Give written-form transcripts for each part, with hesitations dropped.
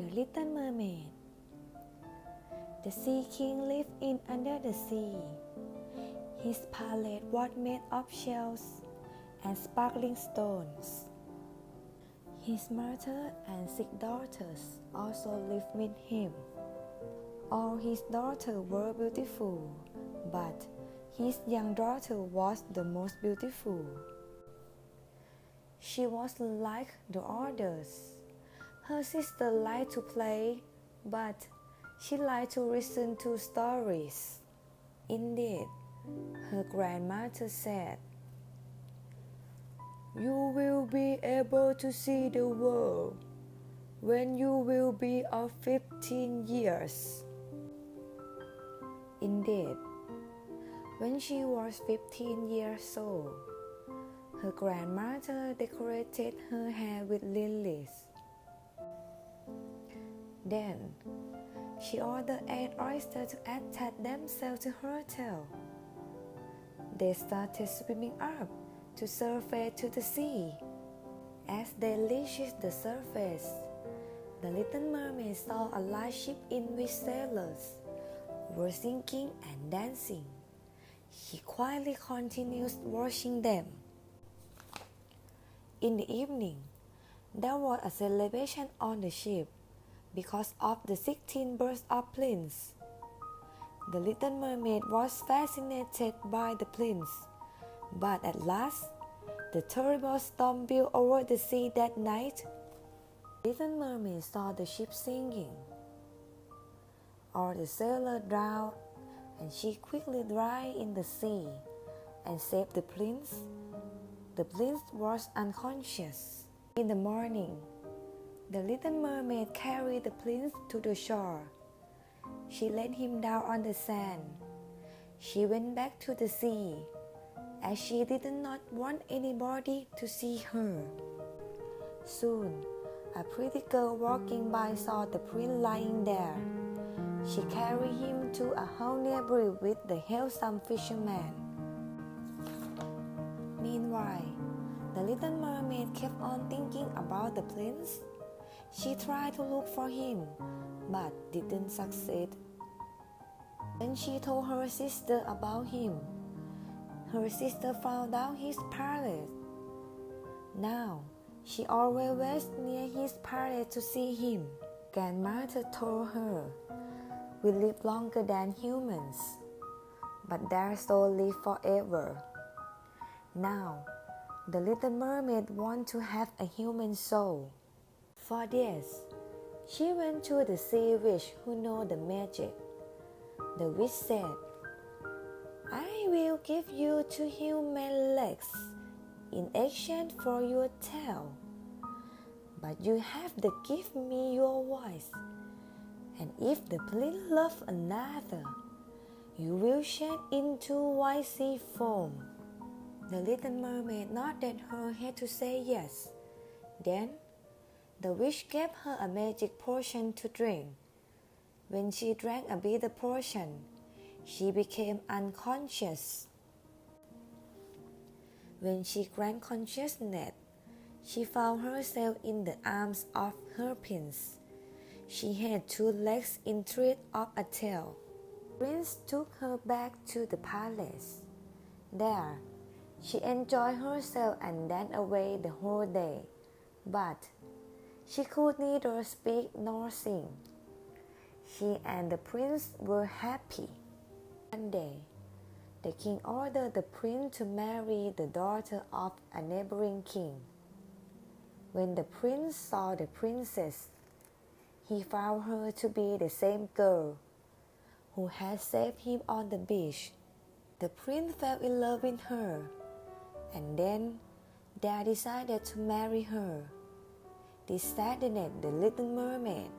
The Little Mermaid. The Sea King lived in under the sea. His palace was made of shells and sparkling stones. His mother and 6 daughters also lived with him. All his daughters were beautiful, but his young daughter was the most beautiful. She wasn't like the others. Her sister liked to play, but she liked to listen to stories. Indeed, her grandmother said, "You will be able to see the world when you will be of 15 years." Indeed, when she was 15 years old, her grandmother decorated her hair with lilies. Then, she ordered 8 oysters to attach themselves to her tail. They started swimming up to surface to the sea. As they reached the surface, the little mermaid saw a large ship in which sailors were singing and dancing. She quietly continued watching them. In the evening, there was a celebration on the ship because of the 16 births of prince. The little mermaid was fascinated by the prince, but at last, the terrible storm blew over the sea that night. The little mermaid saw the ship sinking. All the sailors drowned, and she quickly dived in the sea and saved the prince. The prince was unconscious. In the morning, the little mermaid carried the prince to the shore. She laid him down on the sand. She went back to the sea, as she did not want anybody to see her. Soon, a pretty girl walking by saw the prince lying there. She carried him to a house nearby with the handsome fisherman. Meanwhile, the little mermaid kept on thinking about the prince. She tried to look for him, but didn't succeed. Then she told her sister about him. Her sister found out his palace. Now, she always went near his palace to see him. Grandmother told her, "We live longer than humans, but their soul live forever." Now, the little mermaid wants to have a human soul. For this, she went to the sea witch who knows the magic. The witch said, "I will give you 2 human legs in exchange for your tail, but you have to give me your voice. And if the prince loves another, you will change into white sea foam." The little mermaid nodded her head to say yes. Then, the witch gave her a magic potion to drink. When she drank a bitter potion, she became unconscious. When she gained consciousness, she found herself in the arms of her prince. She had 2 legs instead of a tail. The prince took her back to the palace. There, she enjoyed herself and danced away the whole day. But she could neither speak nor sing. She and the prince were happy. One day, the king ordered the prince to marry the daughter of a neighboring king. When the prince saw the princess, he found her to be the same girl who had saved him on the beach. The prince fell in love with her, and then they decided to marry her. This saddened the little mermaid,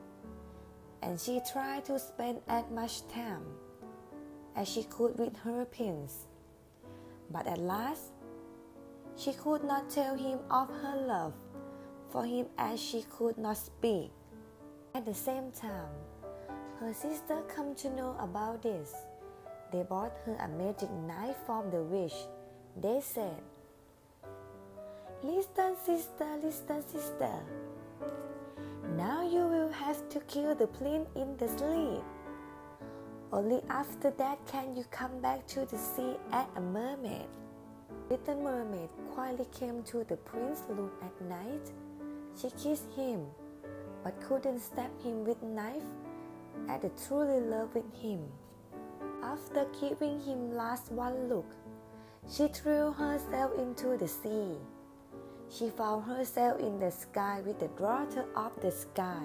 and she tried to spend as much time as she could with her prince. But at last, she could not tell him of her love for him as she could not speak. At the same time, her sister came to know about this. They bought her a magic knife from the witch. They said, "Listen, sister, listen, sister. Now you will have to kill the prince in the sleep. Only after that can you come back to the sea as a mermaid. Little mermaid quietly came to the prince's room at night. She kissed him, but couldn't stab him with knife, as the truly loved with him. After giving him last one look, she threw herself into the sea. She found herself in the sky with the daughter of the sky.